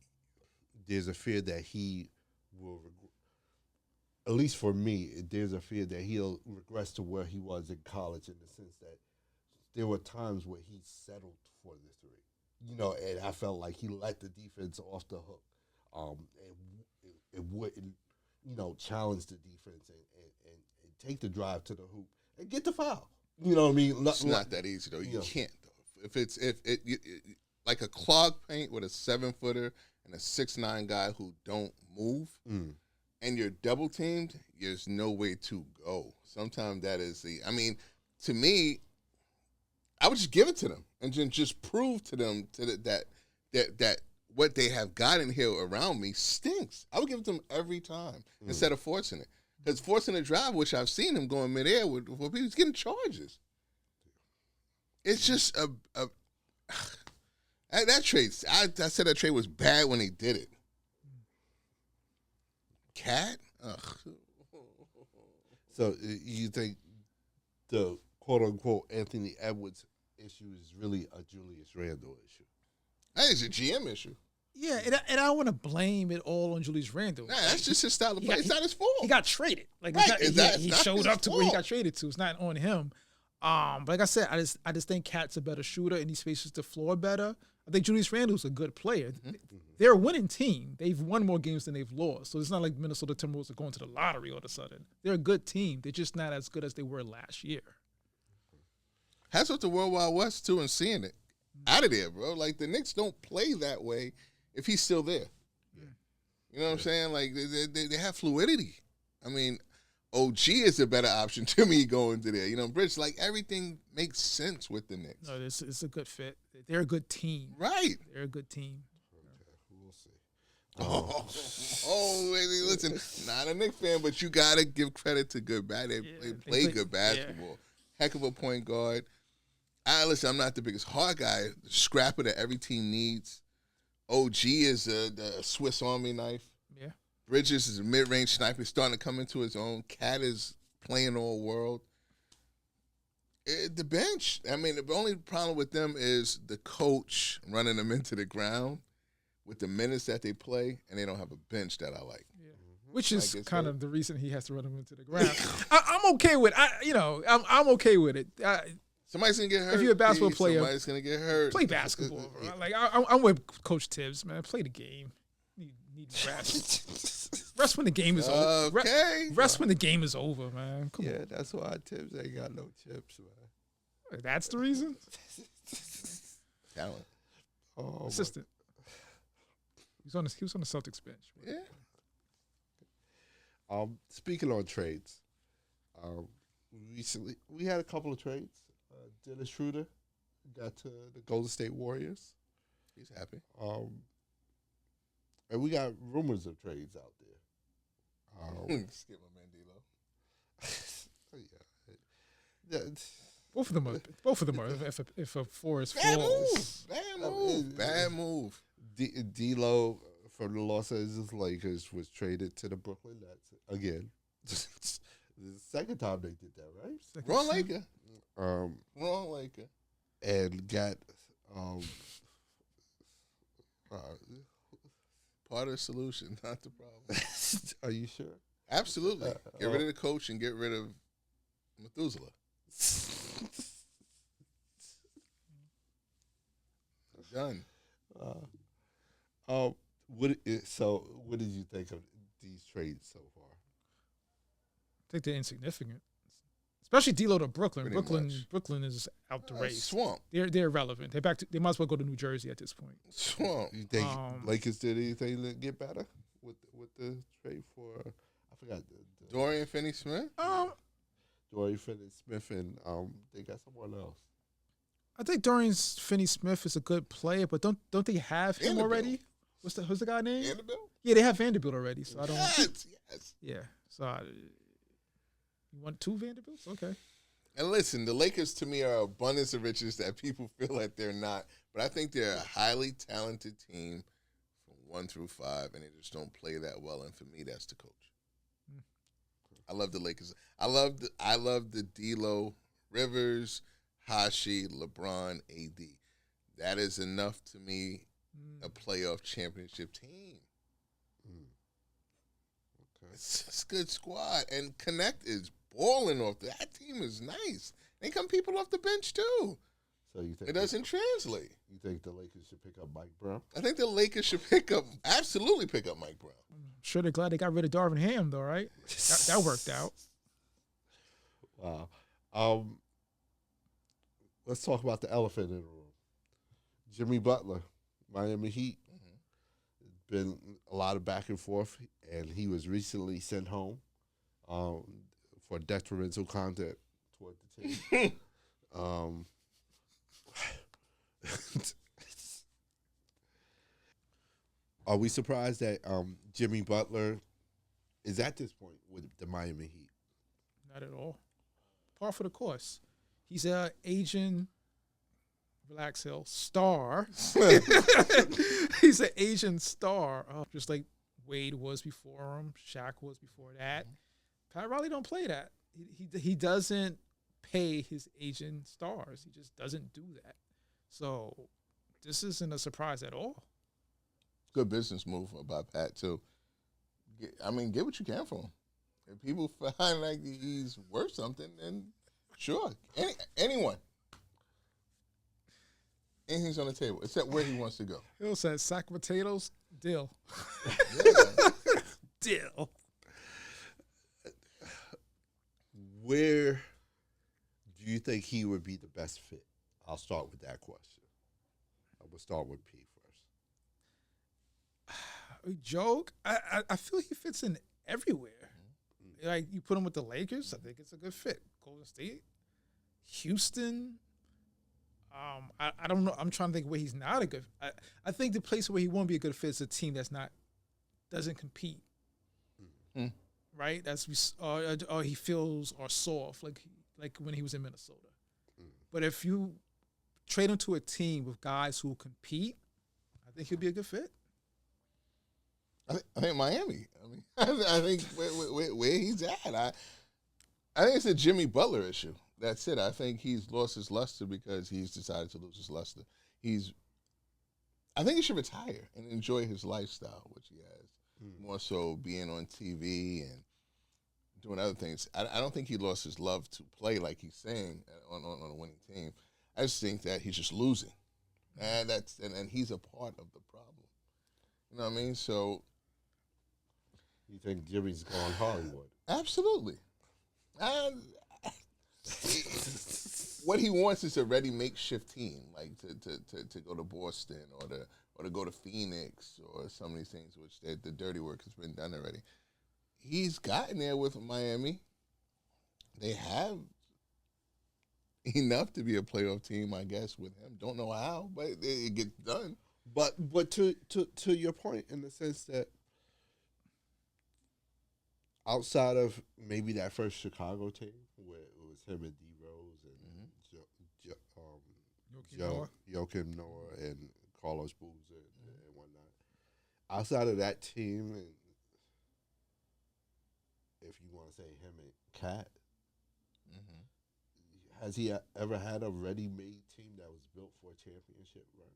there's a fear that he will, at least for me, there's a fear that he'll regress to where he was in college, in the sense that there were times where he settled for the three. You know, and I felt like he let the defense off the hook. And it wouldn't, challenge the defense and take the drive to the hoop and get the foul. You know what I mean? It's not that easy, though. You can't, though. If it like a clog paint with a 7-footer and a 6'9" guy who don't move, and you're double teamed, there's no way to go. Sometimes that is to me, I would just give it to them and just prove to them that what they have got in here around me stinks. I would give it to them every time instead of forcing it. Because forcing a drive, which I've seen him going midair with people, he's getting charges. It's just That trade, I said that trade was bad when they did it. Cat? Ugh. So you think the quote-unquote Anthony Edwards issue is really a Julius Randle issue? I think it's a GM issue. Yeah, and I don't want to blame it all on Julius Randle. Nah, that's just his style of play. It's not his fault. He got traded. Like Right, he showed up to where he got traded to. It's not on him. But like I said, I just think Cat's a better shooter and he spaces the floor better. I think Julius Randle's a good player. Mm-hmm. They're a winning team. They've won more games than they've lost. So it's not like Minnesota Timberwolves are going to the lottery all of a sudden. They're a good team. They're just not as good as they were last year. That's what the World Wide West too, and seeing it out of there, bro. Like the Knicks don't play that way if he's still there. Yeah. You know what I'm saying? Like they have fluidity. I mean, OG is a better option to me going to there. You know, Bridge, like everything makes sense with the Knicks. No, it's a good fit. They're a good team. Right. They're a good team. Okay, we'll see. Listen, not a Knicks fan, but you got to give credit to good They play good basketball. Yeah. Heck of a point guard. Listen, I'm not the biggest hard guy. Scrapper that every team needs. OG is the Swiss Army knife. Yeah. Bridges is a mid-range sniper starting to come into his own. Cat is playing all world. The bench, I mean, the only problem with them is the coach running them into the ground with the minutes that they play, and they don't have a bench that I like. Yeah. Which is kind of the reason he has to run them into the ground. I'm okay with I'm okay with it. Somebody's gonna get hurt. If you're a basketball player, somebody's gonna get hurt. Play basketball. Like I'm with Coach Tibbs, man. Play the game. Need rest. Rest when the game is over. Okay. Rest when the game is over, man. Come on. That's why Tibbs ain't got no chips, man. That's the reason. Talent. Assistant. He was on the Celtics bench. Yeah. Speaking on trades, recently we had a couple of trades. Dennis Schroeder got to the Golden State Warriors. He's happy. And we got rumors of trades out there. Skip my man D-Lo. Yeah. Both of them are. If a forest falls, bad move. D-Lo from the Los Angeles Lakers was traded to the Brooklyn Nets again. The second time they did that, right? Wrong Laker. Wrong Laker. And got part of the solution, not the problem. Are you sure? Absolutely. Get rid of the coach and get rid of Methuselah. Done. What did you think of these trades so far? I think they're insignificant. Especially D'Lo to Brooklyn. Pretty Brooklyn is out the race. Swamp. They're irrelevant. They might as well go to New Jersey at this point. Swamp. You think Lakers did anything to get better with the trade for? I forgot. Dorian Finney-Smith. Dorian Finney-Smith and they got someone else. I think Dorian Finney-Smith is a good player, but don't they have him already? Who's the guy name? Vanderbilt. Yeah, they have Vanderbilt already. So I don't. Yes. Yeah. So you want two Vanderbilts? Okay. And listen, the Lakers to me are abundance of riches that people feel like they're not. But I think they're a highly talented team from 1 through 5, and they just don't play that well. And for me, that's the coach. I love the Lakers. I love the D'Lo, Rivers, Hashi, LeBron, AD. That is enough to me. A playoff championship team. Okay. It's a good squad, and Connect is balling off. That team is nice. They come people off the bench too. So you think it doesn't translate? You think the Lakers should pick up Mike Brown? I think the Lakers should absolutely pick up Mike Brown. I'm sure they're glad they got rid of Darvin Ham, though, right? that worked out. Wow. Let's talk about the elephant in the room. Jimmy Butler, Miami Heat. Been a lot of back and forth, and he was recently sent home for detrimental conduct toward the team. Are we surprised that Jimmy Butler is at this point with the Miami Heat? Not at all. Par for the course. He's aging relax, Hill, star. He's an Asian star, just like Wade was before him, Shaq was before that. Pat Riley don't play that. He doesn't pay his Asian stars. He just doesn't do that. So this isn't a surprise at all. Good business move by Pat too. Get what you can from him. If people find like he's worth something, then sure, anyone. Anything's on the table, except where he wants to go. Hill said, sack potatoes, deal. Yeah. Deal. Where do you think he would be the best fit? I'll start with that question. I will start with P first. Joke, I feel he fits in everywhere. Like, you put him with the Lakers, I think it's a good fit. Golden State, Houston. I don't know. I'm trying to think where he's not a good. I think the place where he won't be a good fit is a team that's doesn't compete. Right? Or he feels or soft like when he was in Minnesota. But if you trade him to a team with guys who compete, I think he'll be a good fit. I think Miami. I think where he's at. I think it's a Jimmy Butler issue. That's it. I think he's lost his luster because he's decided to lose his luster. I think he should retire and enjoy his lifestyle, which he has. More so being on TV and doing other things. I don't think he lost his love to play like he's saying on a winning team. I just think that he's just losing. And he's a part of the problem. You know what I mean? So You think Jimmy's gone Hollywood? absolutely. What he wants is a ready makeshift team, like to go to Boston or to go to Phoenix or some of these things, which the dirty work has been done already. He's gotten there with Miami. They have enough to be a playoff team, I guess, with him. Don't know how, but it gets done. But to your point, in the sense that outside of maybe that first Chicago team where it was him and D Rose and Joakim Noah and Carlos Boozer and whatnot, outside of that team, and if you want to say him and Cat, has he ever had a ready-made team that was built for a championship run?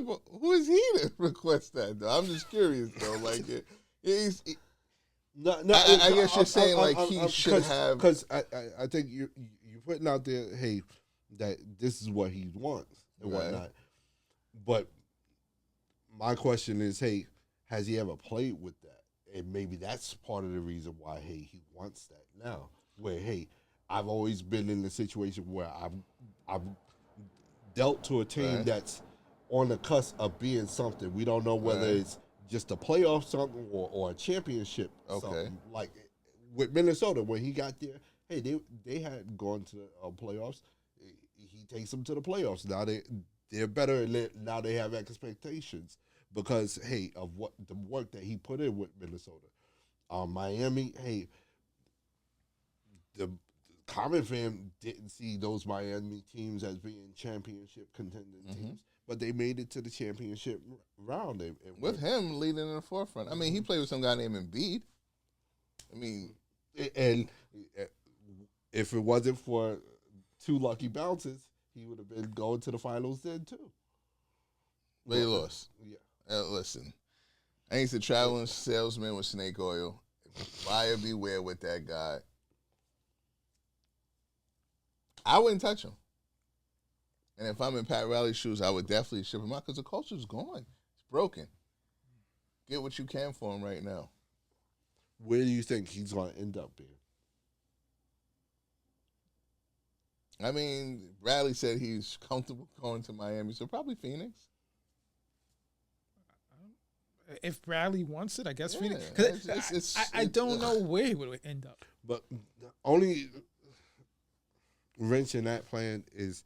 But who is he to request that, though? I'm just curious, though. Like, I guess you're saying he should have. Because I think you're putting out there, hey, that this is what he wants and whatnot. But my question is, hey, has he ever played with that? And maybe that's part of the reason why, hey, he wants that now. Where, hey, I've always been in the situation where I've dealt to a team that's on the cusp of being something. We don't know whether it's just a playoff something or a championship something. Like with Minnesota, when he got there, hey, they had gone to the playoffs. He takes them to the playoffs. Now they're better, and now they have expectations because, hey, of what the work that he put in with Minnesota. Miami, hey, the common fan didn't see those Miami teams as being championship contending teams, but they made it to the championship round. And with him leading in the forefront. I mean, he played with some guy named Embiid. I mean, and if it wasn't for two lucky bounces, he would have been going to the finals then too. But he lost. Yeah. Listen, I ain't a traveling salesman with snake oil. Buyer beware with that guy. I wouldn't touch him. And if I'm in Pat Riley's shoes, I would definitely ship him out because the culture's gone. It's broken. Get what you can for him right now. Where do you think he's going to end up being? I mean, Bradley said he's comfortable going to Miami, so probably Phoenix. If Bradley wants it, I guess Yeah, Phoenix. I don't know where he would end up. But the only wrench in that plan is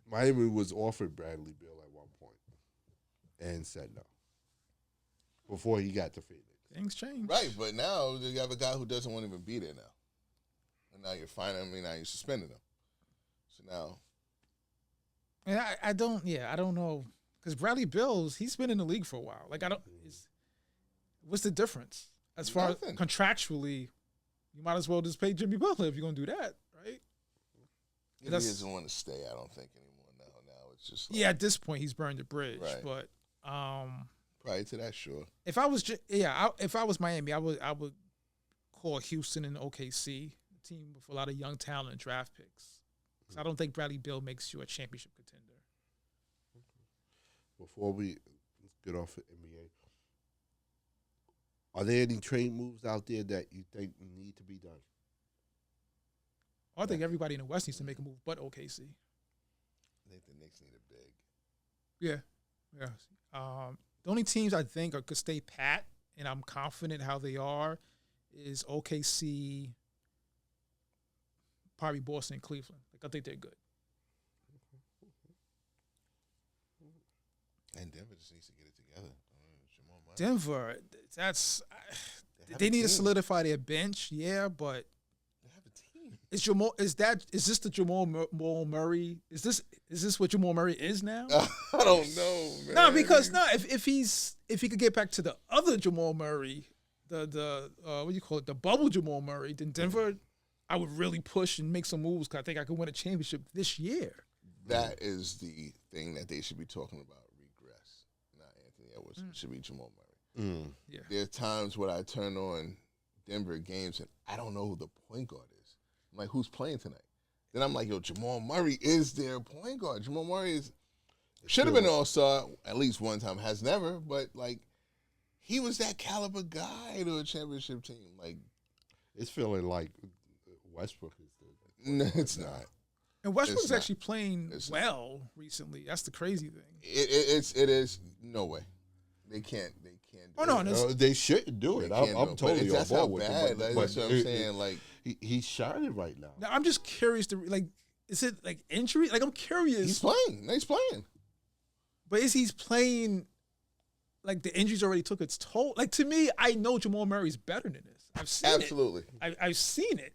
Miami was offered Bradley Beal at one point and said no before he got to Phoenix. Things change. Right, but now you have a guy who doesn't want to even be there now. And now you're fining him, now you're suspending him. So now, And I don't know, because Bradley Bills, he's been in the league for a while. Like what's the difference as far as Nothing. contractually? You might as well just pay Jimmy Butler if you're gonna do that, right? he doesn't want to stay. I don't think anymore. Now it's just Yeah, at this point he's burned the bridge. Right. But prior to that, sure. if I was if I was Miami, I would call Houston and OKC, a team with a lot of young talent and draft picks. Because I don't think Bradley Beal makes you a championship contender. Before let's get off the NBA, are there any trade moves out there that you think need to be done? I think everybody in the West needs to make a move, but OKC. I think the Knicks need a big. Yeah. The only teams I think could stay pat, and I'm confident how they are, is OKC, probably Boston and Cleveland. Like, I think they're good. And Denver just needs to get it together. Jamal Murray. Denver, they need to solidify their bench, yeah, but They have a team. is this the Jamal Murray? Is this what Jamal Murray is now? I don't know, man. No, because if he could get back to the other Jamal Murray, the what do you call it, the bubble Jamal Murray, then Denver, I would really push and make some moves because I think I could win a championship this year. That is the thing that they should be talking about. Regress, not Anthony Edwards. It should be Jamal Murray. Yeah. There are times when I turn on Denver games and I don't know who the point guard is. I'm like, who's playing tonight? Then I'm like, yo, Jamal Murray is their point guard. Jamal Murray should have been an all-star at least one time. Has never, but like he was that caliber guy to a championship team. Like It's feeling like Westbrook is the. no, it's not. And Westbrook's not. actually playing It's well recently. That's the crazy thing. It is no way. They can't do Oh, no, it. and They shouldn't do They it. can't do I'm it. totally But on that's how board with bad. it. Like, But that's what I'm saying. Like he's shining right now. Now, I'm just curious is it like injury? Like, I'm curious. he's playing. He's playing. But is he's playing like the injuries already took its toll? Like, to me, I know Jamal Murray's better than this. I've seen Absolutely. it. I've seen it.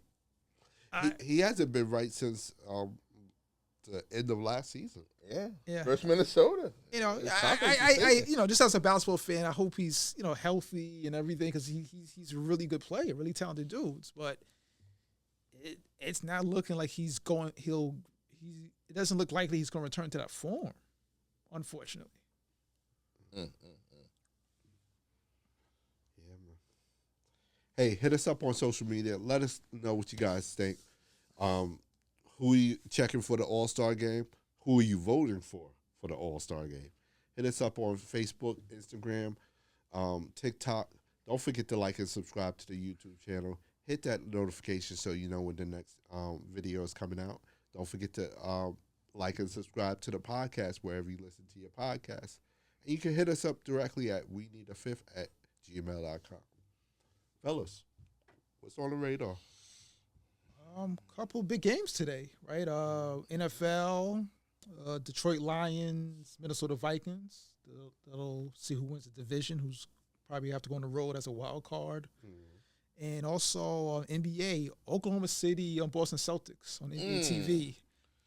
He hasn't been right since the end of last season. Yeah. First Minnesota. You know, It's I confidence you know, just as a basketball fan, I hope he's, you know, healthy and everything because he's a really good player, really talented dudes. But it's not looking like he's going. It doesn't look likely he's going to return to that form, unfortunately. Yeah, man. Hey, hit us up on social media. Let us know what you guys think. Who are you checking for the All-Star game? Who are you voting for the All-Star game? Hit us up on Facebook, Instagram, TikTok. Don't forget to like and subscribe to the YouTube channel. Hit that notification so you know when the next video is coming out. Don't forget to like and subscribe to the podcast wherever you listen to your podcast. And you can hit us up directly at weneedafifth@gmail.com. Fellas, what's on the radar? Couple big games today, right? NFL, Detroit Lions, Minnesota Vikings. That'll see who wins the division, who's probably have to go on the road as a wild card. And also NBA, Oklahoma City on Boston Celtics on NBA TV.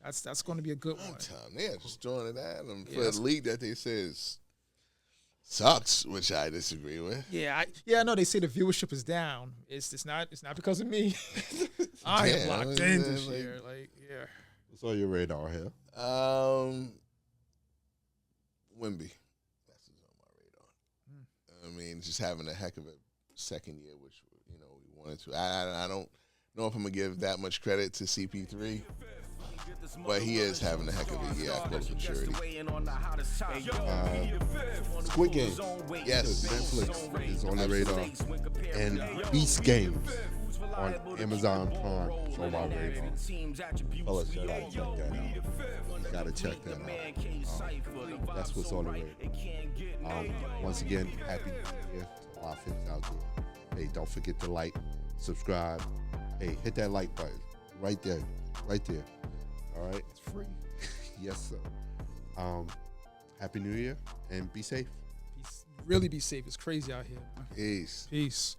That's going to be a good one. Yeah, just throwing it at them for a league that they say sucks, which I disagree with. Yeah, I know they say the viewership is down. It's not because of me. I am locked in this year. Like, yeah. What's on your radar here? Wemby. That's what's on my radar. I mean, just having a heck of a second year, which we wanted to. I don't know if I'm gonna give that much credit to CP3. But he is having a heck of a year at close maturity. Squid Game. Yes. Netflix is on the radar. And Beast Games on Amazon Prime is on my radar. Fellas, you gotta check that out. You gotta check that out. That's what's on the radar. Once again, happy New Year to our fans out there. Hey, don't forget to like, subscribe. Hey, hit that like button. Right there. Right there. All right? It's free. Yes, sir. Happy New Year and be safe. Really be safe. It's crazy out here. Peace. Peace.